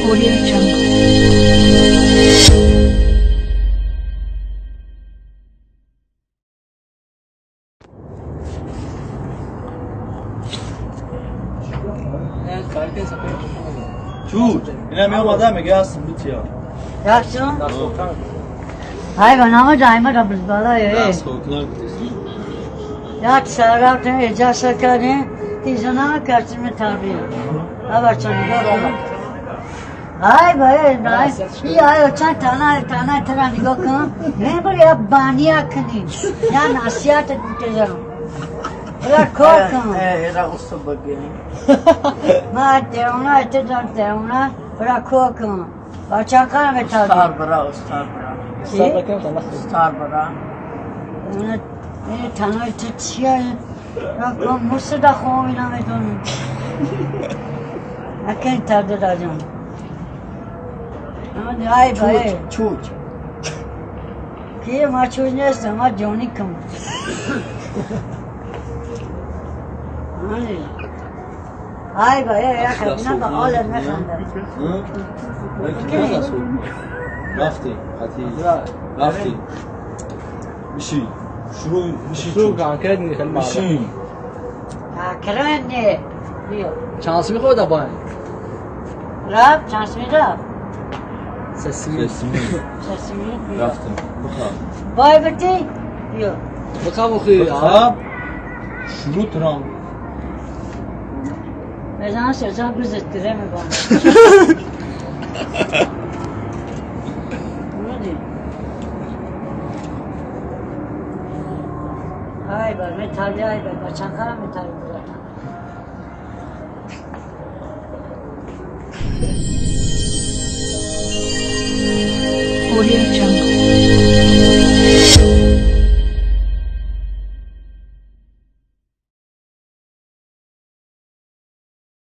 Audio Jungle. چود اینا می اومدن میگه هستم بوتیا Yaxşısın? Hay ben ama daima da biz balay. دست کوکنر Ya sarabtın ecasa kane tizana karşıma tabi. Ama çanıda konu. Hay bay nay. İyi ay çan tana tara nigo kan. Ne böyle ya baniya kani. Ya nasihat tezam. Ola korkan. Era usta bakıyor. Ma teona teona. Ola korkan. Bacha kan ve tabi. Star bra, star bra. Star bra. این تنهای تو چیه؟ رکن موسه دا خواه اینا میدونم اکن ترده دا جان اما دعای بایی Çuç. که ما چوز نیستم ما جونی کم های بایی یا کبینا با آلت نخنده رفتی خطی رفتی میشی شروع میشی شروع کن کرد خیلی میشی کرن نه بیو شانسی خود دبان رب چانس می رب سسی رسمی سسیمی بیو رفتم بخواب بای بتی بیو بخواب بخی بخواب شروع ترام بزن سزا بزرگتره میبانم های بر میتالی های بر بچن خرم میتالی بزرگتر Audio Jungle.